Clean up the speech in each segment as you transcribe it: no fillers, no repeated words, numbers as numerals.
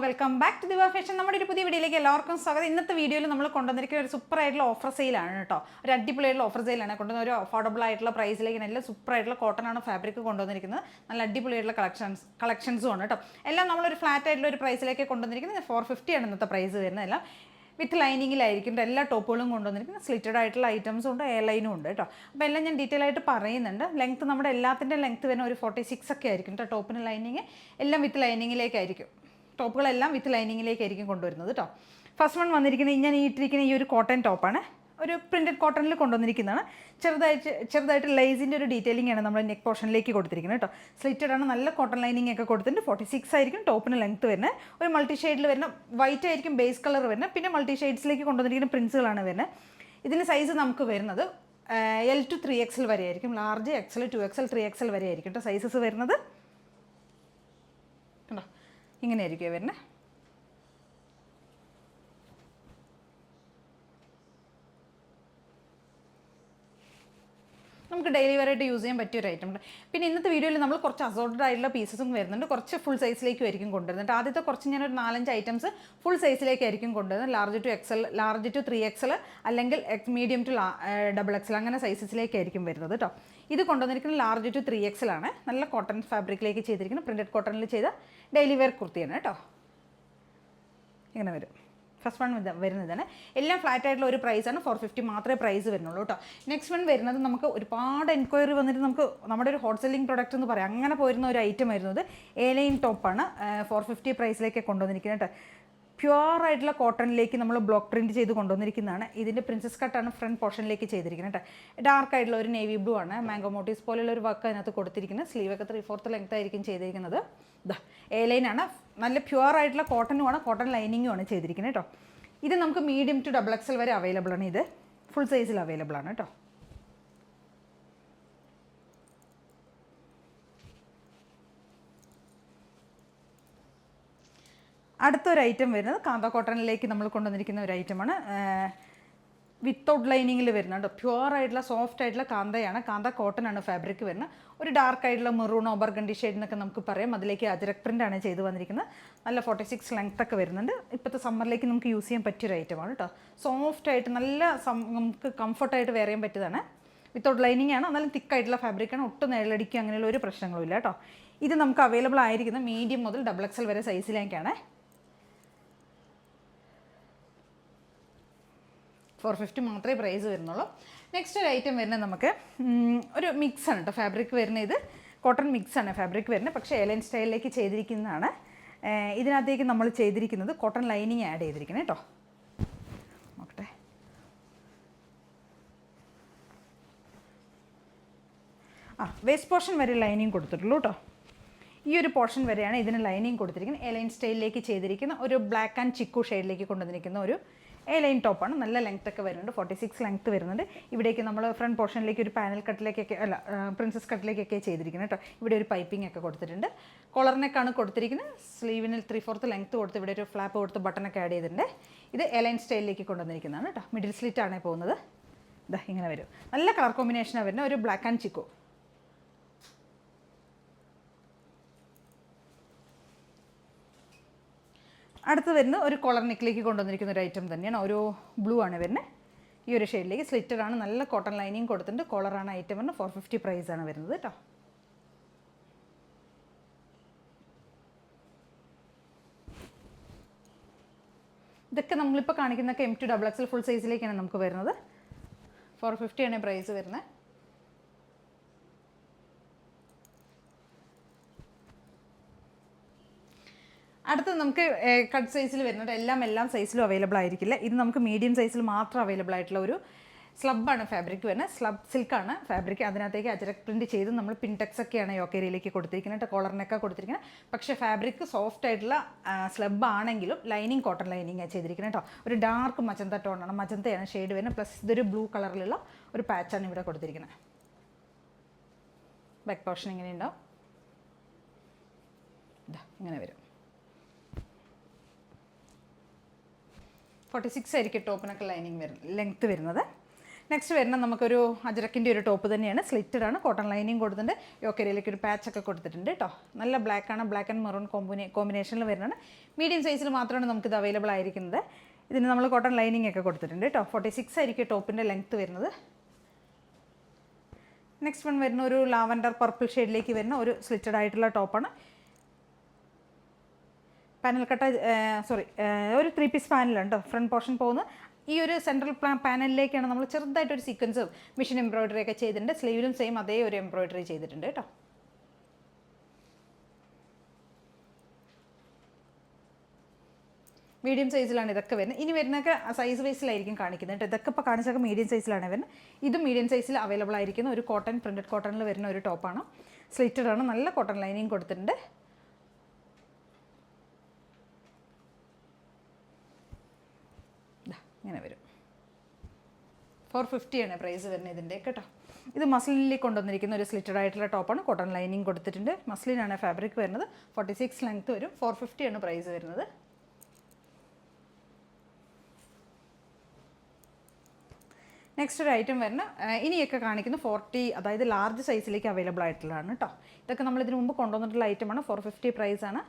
Welcome back to ദിവ fashion. നമ്മുടെ ഒരു പുതിയ വീഡിയോയിലേക്ക് എല്ലാവർക്കും സ്വാഗതം. ഇന്നത്തെ വീഡിയോയിൽ നമ്മൾ കൊണ്ടുവന്നിരിക്കുന്ന ഒരു സൂപ്പർ ആയിട്ടുള്ള ഓഫർ സെയിലാണ് കേട്ടോ. ഒരു അടിപൊളിയായിട്ടുള്ള ഓഫർ സെയിലാണ് കൊണ്ടുവന്ന ഒരു അഫോർഡബിൾ ആയിട്ടുള്ള പ്രൈസിലേക്ക് നല്ല സൂപ്പർ ആയിട്ടുള്ള കോട്ടൺ ആണ് ഫാബ്രിക് കൊണ്ടുവന്നിരിക്കുന്നത്. നല്ല അടിപൊളിയായിട്ടുള്ള കളക്ഷൻസും ആണ് കേട്ടോ. എല്ലാം നമ്മളൊരു ഫ്ലാറ്റ് ആയിട്ടുള്ള ഒരു പ്രൈസിലേക്ക് കൊണ്ടുവന്നിരിക്കുന്നത് 450 ആണ് ഇന്നത്തെ പ്രൈസ് വരുന്നത്. എല്ലാം വിത്ത് ലൈനിങ്ങിലായിരിക്കും എല്ലാ ടോപ്പുകളും കൊണ്ടുവന്നിരിക്കുന്നത്. സ്ലിറ്റഡ് ആയിട്ടുള്ള ഐറ്റംസും ഉണ്ട്, എയർ ലൈനും ഉണ്ട് കേട്ടോ. അപ്പോൾ എല്ലാം ഞാൻ ഡീറ്റെയിൽ ആയിട്ട് പറയുന്നുണ്ട്. ലെങ്ത്ത് നമ്മുടെ എല്ലാത്തിൻ്റെ ലെങ്ത്ത് വരുന്ന ഒരു 46 ഒക്കെ ആയിരിക്കും കേട്ടോ. ടോപ്പിന് ലൈനിങ് എല്ലാം വിത്ത് ലൈനിങ്ങിലേക്കായിരിക്കും. ടോപ്പുകളെല്ലാം വിത്ത് ലൈനിങ്ങിലേക്കായിരിക്കും കൊണ്ടുവരുന്നത് കേട്ടോ. ഫസ്റ്റ് വൺ വന്നിരിക്കുന്നത് ഞാൻ ഇട്ടിരിക്കുന്ന ഈ ഒരു കോട്ടൺ ടോപ്പാണ്. ഒരു പ്രിൻറ്റഡ് കോട്ടണിൽ കൊണ്ടുവന്നിരിക്കുന്നതാണ്. ചെറുതായിട്ട് ലേസിൻ്റെ ഒരു ഡീറ്റെയിലിംഗ് ആണ് നമ്മൾ നെക്ക് പോർഷനിലേക്ക് കൊടുത്തിരിക്കുന്നത് കേട്ടോ. സ്ലിറ്റഡ് ആണ്, നല്ല കോട്ടൺ ലൈനിങ് ഒക്കെ കൊടുത്തിട്ട് 46 ആയിരിക്കും ടോപ്പിന് ലെങ്ത്ത് വരുന്നത്. ഒരു മൾട്ടി ഷെയ്ഡിൽ വരുന്ന വൈറ്റ് ആയിരിക്കും ബേസ് കളർ വരുന്നത്. പിന്നെ മൾട്ടി ഷെയ്ഡ്സിലേക്ക് കൊണ്ടുവന്നിരിക്കുന്ന പ്രിൻസുകളാണ് വരുന്നത്. ഇതിൻ്റെ സൈസ് നമുക്ക് വരുന്നത് L to 3XL വരെ ആയിരിക്കും. ലാർജ് XL 2XL 3XL വരെ ആയിരിക്കും കേട്ടോ സൈസസ് വരുന്നത്. കണ്ടോ, ഇങ്ങനെയായിരിക്കും വരുന്നത്. നമുക്ക് ഡെയിലി വെയറായിട്ട് യൂസ് ചെയ്യാൻ പറ്റിയ ഒരു ഐറ്റം ഉണ്ട്. പിന്നെ ഇന്നത്തെ വീഡിയോയിൽ നമ്മൾ കുറച്ച് അസോർട്ടഡ് ആയിട്ടുള്ള പീസസും വരുന്നുണ്ട്. കുറച്ച് ഫുൾ സൈസിലേക്കും ആയിരിക്കും കൊണ്ടുവരുന്നത്. ആദ്യത്തെ കുറച്ച് ഞാനൊരു 4-5 ഐറ്റംസ് ഫുൾ സൈസിലേക്കായിരിക്കും കൊണ്ടുവരുന്നത്. ലാർജ് ടു 3XL അല്ലെങ്കിൽ മീഡിയം ടു XXL അങ്ങനെ സൈസസിലേക്കായിരിക്കും വരുന്നത് കേട്ടോ. ഇത് കൊണ്ടുവന്നിരിക്കുന്നത് ലാർജ് ടു 3XL ആണ്. നല്ല കോട്ടൺ ഫാബ്രിക്കിലേക്ക് ചെയ്തിരിക്കുന്നത് പ്രിൻറ്റഡ് കോട്ടണിൽ ചെയ്ത ഡെയിലി വെയർ കുർത്തിയാണ് കേട്ടോ. ഇങ്ങനെ വരും. ഫസ്റ്റ് വൺ വരുന്നതാണ്. എല്ലാം ഫ്ലാറ്റ് ആയിട്ടുള്ള ഒരു പ്രൈസാണ്. 450 മാത്രമേ പ്രൈസ് വരുന്നുള്ളൂ കേട്ടോ. നെക്സ്റ്റ് വൺ വരുന്നത് നമുക്ക് ഒരുപാട് എൻക്വയറി വന്നിട്ട് നമുക്ക് നമ്മുടെ ഒരു ഹോട്ട് സെല്ലിംഗ് പ്രൊഡക്റ്റ് എന്ന് പറയാം, അങ്ങനെ പോയിരുന്ന ഒരു ഐറ്റം വരുന്നത് എലൈൻ ടോപ്പാണ്. 450 പ്രൈസിലേക്ക് കൊണ്ടുവന്നിരിക്കുന്നത് കേട്ടോ. പ്യുവർ ആയിട്ടുള്ള കോട്ടണിലേക്ക് നമ്മൾ ബ്ലോക്ക് പ്രിൻറ്റ് ചെയ്ത് കൊണ്ടുവന്നിരിക്കുന്നതാണ്. ഇതിൻ്റെ പ്രിൻസസ് കട്ടാണ് ഫ്രണ്ട് പോർഷനിലേക്ക് ചെയ്തിരിക്കുന്നത് കേട്ടോ. ഡാർക്ക് ആയിട്ടുള്ള ഒരു നേവി ബ്ലൂ ആണ്. മാംഗോ മോട്ടീവ്സ് പോലെയുള്ള ഒരു വർക്ക് അതിനകത്ത് കൊടുത്തിരിക്കുന്നത്. സ്ലീവൊക്കെ 3/4 ലെങ്ത് ആയിരിക്കും ചെയ്തിരിക്കുന്നത്. എലൈനാണ്. നല്ല പ്യുവർ ആയിട്ടുള്ള കോട്ടനുമാണ്, കോട്ടൺ ലൈനിങ്ങുമാണ് ചെയ്തിരിക്കുന്നത് കേട്ടോ. ഇത് നമുക്ക് മീഡിയം ടു XXL വരെ അവൈലബിൾ ആണ്. ഇത് ഫുൾ സൈസിൽ അവൈലബിൾ ആണ് കേട്ടോ. അടുത്തൊരു ഐറ്റം വരുന്നത് കാന്ത കോട്ടണിലേക്ക് നമ്മൾ കൊണ്ടുവന്നിരിക്കുന്ന ഒരു ഐറ്റമാണ്. വിത്തൗട്ട് ലൈനിങ്ങിൽ വരുന്നത് കേട്ടോ. പ്യുവർ ആയിട്ടുള്ള സോഫ്റ്റ് ആയിട്ടുള്ള കാന്തയാണ്. കാന്ത കോട്ടൺ ആണ് ഫാബ്രിക് വരുന്നത്. ഒരു ഡാർക്ക് ആയിട്ടുള്ള മെറൂൺ ബർഗണ്ടി ഷെയ്ഡ് എന്നൊക്കെ നമുക്ക് പറയാം. അതിലേക്ക് അജരക് പ്രിൻ്റ് ആണ് ചെയ്ത് വന്നിരിക്കുന്നത്. നല്ല 46 ലെങ്ത് ഒക്കെ വരുന്നുണ്ട്. ഇപ്പോഴത്തെ സമ്മറിലേക്ക് നമുക്ക് യൂസ് ചെയ്യാൻ പറ്റിയൊരു ഐറ്റമാണ് കേട്ടോ. സോഫ്റ്റ് ആയിട്ട് നല്ല നമുക്ക് കംഫർട്ടായിട്ട് വെയർ ചെയ്യാൻ പറ്റിയതാണ്. വിത്തൗട്ട് ലൈനിങ് ആണ്, എന്നാലും തിക്കായിട്ടുള്ള ഫാബ്രിക്കാണ്. ഒട്ടും നിഴലടിക്കുക അങ്ങനെയുള്ള ഒരു പ്രശ്നങ്ങളും ഇല്ല കേട്ടോ. ഇത് നമുക്ക് അവൈലബിൾ ആയിരിക്കുന്നത് മീഡിയം മുതൽ XXL വരെ സൈസിലേക്കാണ്. 450 മാത്രമേ പ്രൈസ് വരുന്നുള്ളൂ. നെക്സ്റ്റ് ഒരു ഐറ്റം വരുന്നത് നമുക്ക് ഒരു മിക്സാണ് കേട്ടോ ഫാബ്രിക് വരുന്നത്. ഇത് കോട്ടൺ മിക്സാണ് ഫാബ്രിക് വരുന്നത്, പക്ഷേ എലൈൻ സ്റ്റൈലിലേക്ക് ചെയ്തിരിക്കുന്നതാണ്. ഇതിനകത്തേക്ക് നമ്മൾ ചെയ്തിരിക്കുന്നത് കോട്ടൺ ലൈനിങ് ആഡ് ചെയ്തിരിക്കുന്നത് കേട്ടോ. നോക്കട്ടെ, വേസ്റ്റ് പോർഷൻ വരെ ലൈനിങ് കൊടുത്തിട്ടുള്ളൂ കേട്ടോ. ഈ ഒരു പോർഷൻ വരെയാണ് ഇതിന് ലൈനിങ് കൊടുത്തിരിക്കുന്നത്. എലൈൻ സ്റ്റൈലിലേക്ക് ചെയ്തിരിക്കുന്ന ഒരു ബ്ലാക്ക് ആൻഡ് ചിക്കു ഷെയ്ഡിലേക്ക് കൊണ്ടുവന്നിരിക്കുന്ന ഒരു എലൈൻ ടോപ്പാണ്. നല്ല ലെങ്ത് ഒക്കെ വരുന്നുണ്ട്. 46 ലെങ്ത് വരുന്നുണ്ട്. ഇവിടേക്ക് നമ്മൾ ഫ്രണ്ട് പോർഷനിലേക്ക് ഒരു പാനൽ കട്ടിലേക്കൊക്കെ പ്രിൻസസ് കട്ടിലേക്കൊക്കെ ചെയ്തിരിക്കുന്നത് കേട്ടോ. ഇവിടെ ഒരു പൈപ്പിംഗ് ഒക്കെ കൊടുത്തിട്ടുണ്ട്. കോളറിനൊക്കെയാണ് കൊടുത്തിരിക്കുന്നത്. സ്ലീവിന് 3/4 ലെങ്ത് കൊടുത്ത് ഇവിടെ ഒരു ഫ്ലാപ്പ് കൊടുത്ത് ബട്ടണൊക്കെ ആഡ് ചെയ്തിട്ടുണ്ട്. ഇത് എലൈൻ സ്റ്റൈലിലേക്ക് കൊണ്ടുവന്നിരിക്കുന്നതാണ് കേട്ടോ. മിഡിൽ സ്ലിറ്റ് ആണ് പോകുന്നത്. ഇതാ ഇങ്ങനെ വരും. നല്ല കളർ കോമ്പിനേഷനാണ് വരുന്നത്. ഒരു ബ്ലാക്ക് ആൻഡ് ചിക്കു. അടുത്ത് വരുന്നത് ഒരു കോളർ നെക്കിലേക്ക് കൊണ്ടുവന്നിരിക്കുന്ന ഒരു ഐറ്റം തന്നെയാണ്. ഒരു ബ്ലൂ ആണ് വരുന്നത്. ഈ ഒരു ഷെയ്ഡിലേക്ക് സ്ലിറ്റഡ് ആണ്. നല്ല കോട്ടൺ ലൈനിങ് കൊടുത്തിട്ടുണ്ട്. കോളറാണ് ഐറ്റം വരുന്നത്. 450 പ്രൈസാണ് വരുന്നത് കേട്ടോ. ഇതൊക്കെ നമ്മളിപ്പോൾ കാണിക്കുന്നൊക്കെ M to XXL ഫുൾ സൈസിലേക്കാണ് നമുക്ക് വരുന്നത്. 450 ആണ് പ്രൈസ് വരുന്നത്. അടുത്ത് നമുക്ക് കട്ട് സൈസിൽ വരുന്നുണ്ട്. എല്ലാം സൈസിലും അവൈലബിൾ ആയിരിക്കില്ല. ഇത് നമുക്ക് മീഡിയം സൈസിൽ മാത്രം അവൈലബിൾ ആയിട്ടുള്ള ഒരു സ്ലബാണ് ഫാബ്രിക് വരുന്നത്. സ്ലബ് സിൽക്കാണ് ഫാബ്രിക്. അതിനകത്തേക്ക് അജരക് പ്രിൻറ്റ് ചെയ്ത് നമ്മൾ പിൻടെക്സ് ഒക്കെയാണ് യോക്കേരിയിലേക്ക് കൊടുത്തിരിക്കുന്നത്. കോളറിനൊക്കെ കൊടുത്തിരിക്കുന്നത്. പക്ഷേ ഫാബ്രിക് സോഫ്റ്റ് ആയിട്ടുള്ള സ്ലബ് ആണെങ്കിലും ലൈനിങ് കോട്ടൺ ലൈനിങ് ചെയ്തിരിക്കുന്നത് കേട്ടോ. ഒരു ഡാർക്ക് മജന്ത ടോണാണ്. മജന്തയാണ് ഷെയ്ഡ് വരുന്നത്. പ്ലസ് ഇതൊരു ബ്ലൂ കളറിലുള്ള ഒരു പാച്ചാണ് ഇവിടെ കൊടുത്തിരിക്കുന്നത്. ബാക്ക് പോർഷൻ ഇങ്ങനെ ഉണ്ടാവും. ഇങ്ങനെ വരും. 46 ആയിരിക്കും ടോപ്പിനൊക്കെ ലൈനിങ് ലെങ്ത്ത് വരുന്നത്. നെക്സ്റ്റ് വരുന്ന നമുക്കൊരു അജരക്കിൻ്റെ ഒരു ടോപ്പ് തന്നെയാണ്, സ്ലിറ്റഡ് ആണ്, കോട്ടൺ ലൈനിങ് കൊടുത്തിട്ടുണ്ട്, യോക്കരിയിലേക്ക് ഒരു പാച്ചൊക്കെ കൊടുത്തിട്ടുണ്ട് കേട്ടോ. നല്ല ബ്ലാക്ക് ആണ്, ബ്ലാക്ക് ആൻഡ് മെറൂൺ കോമ്പിനേഷനിൽ വരുന്നതാണ്. മീഡിയം സൈസിൽ മാത്രമാണ് നമുക്കിത് അവൈലബിൾ ആയിരിക്കുന്നത്. ഇതിന് നമ്മൾ കോട്ടൺ ലൈനിങ് ഒക്കെ കൊടുത്തിട്ടുണ്ട് കേട്ടോ. 46 ആയിരിക്കും ടോപ്പിൻ്റെ ലെങ്ത്ത് വരുന്നത്. നെക്സ്റ്റ് വൺ വരുന്ന ഒരു ലാവൻഡർ പർപ്പിൾ ഷെയ്ഡിലേക്ക് വരുന്ന ഒരു സ്ലിറ്റഡ് ആയിട്ടുള്ള ടോപ്പാണ്. പാനൽ കട്ട ഒരു 3 പീസ് പാനലാണ് കേട്ടോ ഫ്രണ്ട് പോർഷൻ പോകുന്നത്. ഈ ഒരു സെൻട്രൽ പാനലിലേക്കാണ് നമ്മൾ ചെറുതായിട്ടൊരു സീക്വൻസും മിഷൻ എംബ്രോയിഡറി ഒക്കെ ചെയ്തിട്ടുണ്ട്. സ്ലീവിലും സെയിം അതേ ഒരു എംബ്രോയിഡറി ചെയ്തിട്ടുണ്ട് കേട്ടോ. മീഡിയം സൈസിലാണ് ഇതൊക്കെ വരുന്നത്. ഇനി വരുന്നതൊക്കെ സൈസ് വൈസിലായിരിക്കും കാണിക്കുന്നത് കേട്ടോ. ഇതൊക്കെ ഇപ്പോൾ കാണിച്ചൊക്കെ മീഡിയം സൈസിലാണ് വരുന്നത്. ഇതും മീഡിയം സൈസിൽ അവൈലബിൾ ആയിരിക്കുന്ന ഒരു കോട്ടൺ പ്രിൻറ്റഡ് കോട്ടണിൽ വരുന്ന ഒരു ടോപ്പാണ്. സ്ലിറ്റഡ് ആണ്, നല്ല കോട്ടൺ ലൈനിങ് കൊടുത്തിട്ടുണ്ട്. ഇങ്ങനെ വരും. 450 ആണ് പ്രൈസ് വരുന്നത് ഇതിൻ്റെ കേട്ടോ. ഇത് മസ്ലിനിലേക്ക് കൊണ്ടുവന്നിരിക്കുന്ന ഒരു സ്ലിറ്റഡ് ആയിട്ടുള്ള ടോപ്പാണ്, കോട്ടൺ ലൈനിങ് കൊടുത്തിട്ടുണ്ട്. മസ്ലിനാണ് ഫാബ്രിക് വരുന്നത്. 46 ലെങ്ത്ത് വരും. 450 ആണ് പ്രൈസ് വരുന്നത്. നെക്സ്റ്റ് ഒരു ഐറ്റം വരുന്ന ഇനിയൊക്കെ കാണിക്കുന്ന 40, അതായത് ലാർജ് സൈസിലേക്ക് അവൈലബിൾ ആയിട്ടുള്ളതാണ് കേട്ടോ. ഇതൊക്കെ നമ്മൾ ഇതിന് മുമ്പ് കൊണ്ടുവന്നിട്ടുള്ള ഐറ്റമാണ്. 450 പ്രൈസാണ്.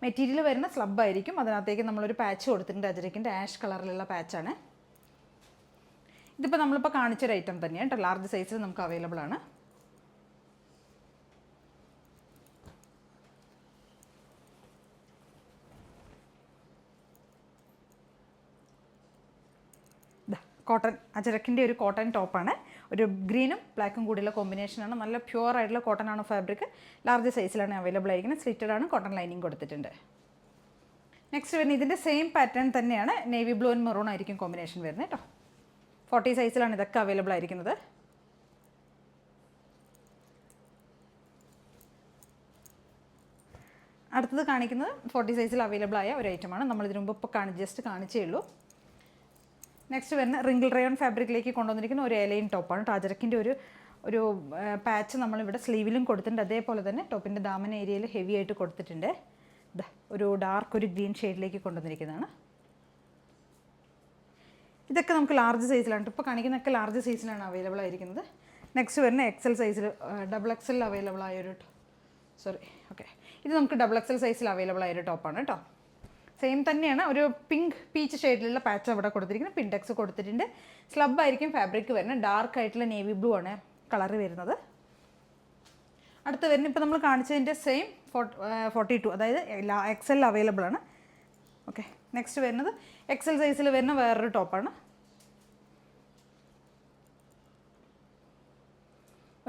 മെറ്റീരിയൽ വരുന്ന സ്ലബ് ആയിരിക്കും. അതിനകത്തേക്ക് നമ്മളൊരു പാച്ച് കൊടുത്തിട്ടുണ്ട്, അജരക്കിൻ്റെ ആഷ് കളറിലുള്ള പാച്ചാണ്. ഇതിപ്പോൾ നമ്മളിപ്പോൾ കാണിച്ചൊരു ഐറ്റം തന്നെയാണ് കേട്ടോ. ലാർജ് സൈസിൽ നമുക്ക് അവൈലബിൾ ആണ്. കോട്ടൺ അജരക്കിൻ്റെ ഒരു കോട്ടൺ ടോപ്പാണ്. ഒരു ഗ്രീനും ബ്ലാക്കും കൂടിയുള്ള കോമ്പിനേഷനാണ്. നല്ല പ്യുവർ ആയിട്ടുള്ള കോട്ടൺ ആണ് ഫാബ്രിക്. ലാർജ് സൈസിലാണ് അവൈലബിൾ ആയിരിക്കുന്നത്. സ്ലിറ്റഡ് ആണ്, കോട്ടൺ ലൈനിങ് കൊടുത്തിട്ടുണ്ട്. നെക്സ്റ്റ് വരുന്നത് ഇതിൻ്റെ സെയിം പാറ്റേൺ തന്നെയാണ്. നേവി ബ്ലൂ ആൻഡ് മെറൂൺ ആയിരിക്കും കോമ്പിനേഷൻ വരുന്നത് കേട്ടോ. 40 സൈസിലാണ് ഇതൊക്കെ അവൈലബിൾ ആയിരിക്കുന്നത്. അടുത്തത് കാണിക്കുന്നത് 40 സൈസിൽ അവൈലബിൾ ആയ ഒരു ഐറ്റമാണ്. നമ്മളിതിനു മുമ്പ് ഇപ്പോൾ ജസ്റ്റ് കാണിച്ചേ ഉള്ളൂ. നെക്സ്റ്റ് വരുന്ന റിങ്കിൾ റയോൺ ഫാബ്രിക്കിലേക്ക് കൊണ്ടുവന്നിരിക്കുന്ന ഒരു എലൈൻ ടോപ്പാണ്. അജരക്കിൻ്റെ ഒരു പാച്ച് നമ്മളിവിടെ സ്ലീവിലും കൊടുത്തിട്ടുണ്ട്. അതേപോലെ തന്നെ ടോപ്പിൻ്റെ ദാമൻ ഏരിയയിൽ ഹെവി ആയിട്ട് കൊടുത്തിട്ടുണ്ട്. ഒരു ഡാർക്ക് ഒരു ഗ്രീൻ ഷെയ്ഡിലേക്ക് കൊണ്ടുവന്നിരിക്കുന്നതാണ്. ഇതൊക്കെ നമുക്ക് ലാർജ് സൈസിലാണ്. ഇപ്പോൾ കാണിക്കുന്നതൊക്കെ ലാർജ് സൈസിലാണ് അവൈലബിൾ ആയിരിക്കുന്നത്. നെക്സ്റ്റ് വരുന്ന എക്സൽ സൈസിൽ XXL അവൈലബിൾ ആയൊരു ഇത് നമുക്ക് XXL സൈസിൽ അവൈലബിൾ ആയൊരു ടോപ്പാണ് കേട്ടോ. സെയിം തന്നെയാണ്. ഒരു പിങ്ക് പീച്ച് ഷെയ്ഡിലുള്ള പാച്ച് അവിടെ കൊടുത്തിരിക്കുന്നത്. പിൻടെക്സ് കൊടുത്തിട്ടുണ്ട്. സ്ലബ് ആയിരിക്കും ഫാബ്രിക് വരുന്നത്. ഡാർക്ക് ആയിട്ടുള്ള നേവി ബ്ലൂ ആണ് കളർ വരുന്നത്. അടുത്ത് വരുന്നത് ഇപ്പോൾ നമ്മൾ കാണിച്ചതിൻ്റെ സെയിം 42, അതായത് XL അവൈലബിൾ ആണ്. ഓക്കെ, നെക്സ്റ്റ് വരുന്നത് XL സൈസിൽ വരുന്ന വേറൊരു ടോപ്പാണ്.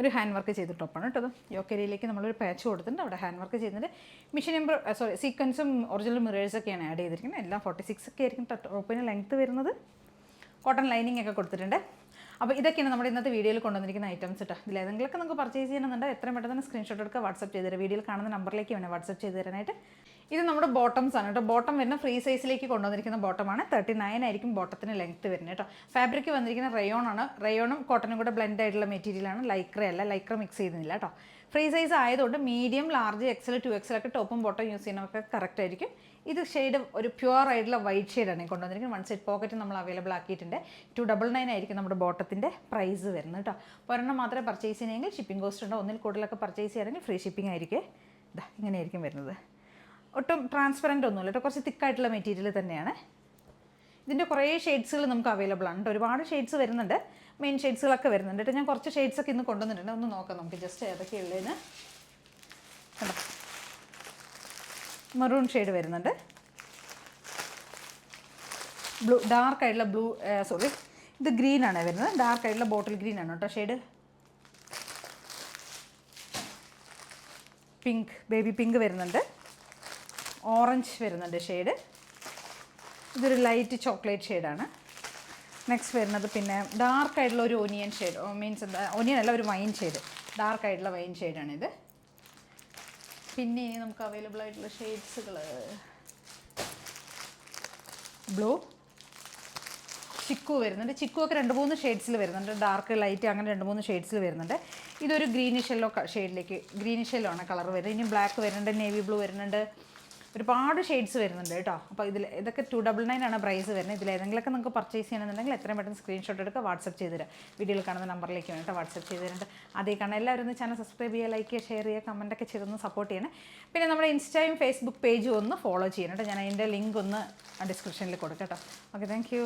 ഒരു ഹാൻഡ് വർക്ക് ചെയ്ത ടോപ്പാണ് കേട്ടോ. യോക്കരിയിലേക്ക് നമ്മളൊരു പാച്ച് കൊടുത്തിട്ടുണ്ട്. അവിടെ ഹാൻഡ് വർക്ക് ചെയ്യുന്നുണ്ട്. മിഷൻ സീക്വൻസും ഒറിജിനൽ മിറേഴ്സൊക്കെയാണ് ആഡ് ചെയ്തിരിക്കുന്നത്. എല്ലാം 46 ഒക്കെ ആയിരിക്കും ടോപ്പിന് ലെങ്ത്ത് വരുന്നത്. കോട്ടൺ ലൈനിങ് ഒക്കെ കൊടുത്തിട്ടുണ്ട്. അപ്പോൾ ഇതൊക്കെയാണ് നമ്മുടെ ഇന്നത്തെ വീഡിയോയിൽ കൊണ്ടുവന്നിരിക്കുന്ന ഐറ്റംസ് കേട്ടോ. ഇതിലേതെങ്കിലുമൊക്കെ നമുക്ക് പർച്ചേസ് ചെയ്യണമെന്നുണ്ട് എത്രയും പെട്ടെന്ന് സ്ക്രീൻഷോട്ട് എടുക്കുക, വാട്സപ്പ് ചെയ്ത് തരാം. വീഡിയോയിൽ കാണുന്ന നമ്പറിലേക്ക് വേണം വാട്സപ്പ് ചെയ്ത് തരാനായിട്ട്. ഇത് നമ്മുടെ ബോട്ടംസ് ആണ് കേട്ടോ. ബോട്ടം വരുന്ന ഫ്രീ സൈസിലേക്ക് കൊണ്ടുവന്നിരിക്കുന്ന ബോട്ടമാണ്. 39 ആയിരിക്കും ബോട്ടത്തിന് ലെങ്ത്ത് വരുന്നത് കേട്ടോ. ഫാബ്രിക് വന്നിരിക്കുന്ന റയോൺ ആണ്. റയോണും കോട്ടനും കൂടെ ബ്ലെൻഡ് ആയിട്ടുള്ള മെറ്റീരിയലാണ്. ലൈക്ര അല്ല, ലൈക്ര മിക്സ് ചെയ്യുന്നില്ല കേട്ടോ. ഫ്രീ സൈസ് ആയതുകൊണ്ട് മീഡിയം, ലാർജ്, XL, 2XL ഒക്കെ ടോപ്പും ബോട്ടം യൂസ് ചെയ്യുന്നതൊക്കെ കറക്റ്റ് ആയിരിക്കും. ഇത് ഷെയ്ഡ് ഒരു പ്യുവർ ആയിട്ടുള്ള വൈറ്റ് ഷെയ്ഡാണ് കൊണ്ടുവന്നിരിക്കുന്നത്. 1 സൈഡ് പോക്കറ്റ് നമ്മൾ അവൈലബിൾ ആക്കിയിട്ടുണ്ട്. 299 ആയിരിക്കും നമ്മുടെ ബോട്ടത്തിൻ്റെ പ്രൈസ് വരുന്നത് കേട്ടോ. ഒരെണ്ണം മാത്രമേ പർച്ചേസ് ചെയ്യണമെങ്കിൽ ഷിപ്പിംഗ് കോസ്റ്റ് ഉണ്ടോ. ഒന്നിൽ കൂടുതലൊക്കെ പർച്ചേസ് ചെയ്യുകയാണെങ്കിൽ ഫ്രീ ഷിപ്പിംഗ് ആയിരിക്കും. ഇങ്ങനെയായിരിക്കും വരുന്നത്. ഒട്ടും ട്രാൻസ്പെറൻ്റ് ഒന്നുമില്ല കേട്ടോ. കുറച്ച് തിക്കായിട്ടുള്ള മെറ്റീരിയൽ തന്നെയാണ്. ഇതിൻ്റെ കുറേ ഷെയ്ഡ്സുകൾ നമുക്ക് അവൈലബിൾ ആണ് കേട്ടോ. ഒരുപാട് ഷെയ്ഡ്സ് വരുന്നുണ്ട്. മെയിൻ ഷെയ്ഡ്സുകളൊക്കെ വരുന്നുണ്ട് കേട്ടോ. ഞാൻ കുറച്ച് ഷെയ്ഡ്സൊക്കെ ഇന്ന് കൊണ്ടുവന്നിട്ടുണ്ട്. ഒന്ന് നോക്കാം നമുക്ക് ജസ്റ്റ് ഏതൊക്കെയുള്ളതെന്ന്. കേട്ടോ, മെറൂൺ ഷെയ്ഡ് വരുന്നുണ്ട്. ബ്ലൂ, ഡാർക്ക് ആയിട്ടുള്ള ബ്ലൂ, ഇത് ഗ്രീൻ ആണ് വരുന്നത്. ഡാർക്ക് ആയിട്ടുള്ള ബോട്ടിൽ ഗ്രീൻ ആണ് കേട്ടോ ഷെയ്ഡ്. പിങ്ക്, ബേബി പിങ്ക് വരുന്നുണ്ട്. ഓറഞ്ച് വരുന്നുണ്ട് ഷെയ്ഡ്. ഇതൊരു ലൈറ്റ് ചോക്ലേറ്റ് ഷെയ്ഡാണ്. നെക്സ്റ്റ് വരുന്നത് പിന്നെ ഡാർക്ക് ആയിട്ടുള്ള ഒരു ഒനിയൻ ഷെയ്ഡ്, മീൻസ് എന്താ ഒനിയൻ അല്ല, ഒരു വൈൻ ഷെയ്ഡ്, ഡാർക്ക് ആയിട്ടുള്ള വൈൻ ഷെയ്ഡാണിത്. പിന്നെ നമുക്ക് അവൈലബിൾ ആയിട്ടുള്ള ഷെയ്ഡ്സുകൾ ബ്ലൂ, ചിക്കു വരുന്നുണ്ട്. ചിക്കു ഒക്കെ 2-3 ഷെയ്ഡ്സിൽ വരുന്നുണ്ട്. ഡാർക്ക്, ലൈറ്റ്, അങ്ങനെ 2-3 ഷെയ്ഡ്സിൽ വരുന്നുണ്ട്. ഇതൊരു ഗ്രീനിഷ് യെല്ലോ ഷെയ്ഡിലേക്ക്, ഗ്രീനിഷ് യെല്ലോ ആണ് കളർ വരുന്നത്. ഇനി ബ്ലാക്ക് വരുന്നുണ്ട്, നേവി ബ്ലൂ വരുന്നുണ്ട്, ഒരുപാട് ഷെയ്ഡ്സ് വരുന്നുണ്ട് കേട്ടോ. അപ്പോൾ ഇതൊക്കെ 299 ആണ് പ്രൈസ് വരുന്നത്. ഇതിൽ ഏതെങ്കിലുമൊക്കെ നിങ്ങൾക്ക് പർച്ചേസ് ചെയ്യണമെന്നുണ്ടെങ്കിൽ എത്രയും പെട്ടെന്ന് സ്ക്രീൻഷോട്ട് എടുക്കുക, വാട്സപ്പ് ചെയ്ത് തരാം. വീഡിയോയിൽ കാണുന്ന നമ്പറിലേക്ക് വേണ്ടിയിട്ട് വാട്സപ്പ് ചെയ്ത് തരുന്നുണ്ട്. അതേ കാണാൻ എല്ലാവരും ഒന്ന് ചാനൽ സബ്സ്ക്രൈബ് ചെയ്യുക, ലൈക്ക് ചെയ്യുക, ഷെയർ ചെയ്യുക, കമൻറ്റൊക്കെ ചെയ്തൊന്ന് സപ്പോർട്ട് ചെയ്യണം. പിന്നെ നമ്മുടെ ഇൻസ്റ്റയും ഫേസ്ബുക്ക് പേജും ഒന്ന് ഫോളോ ചെയ്യണം കേട്ടോ. ഞാൻ അതിൻ്റെ ലിങ്ക് ഒന്ന് ഡിസ്ക്രിപ്ഷനിൽ കൊടുക്കാം കേട്ടോ. Okay, thank you.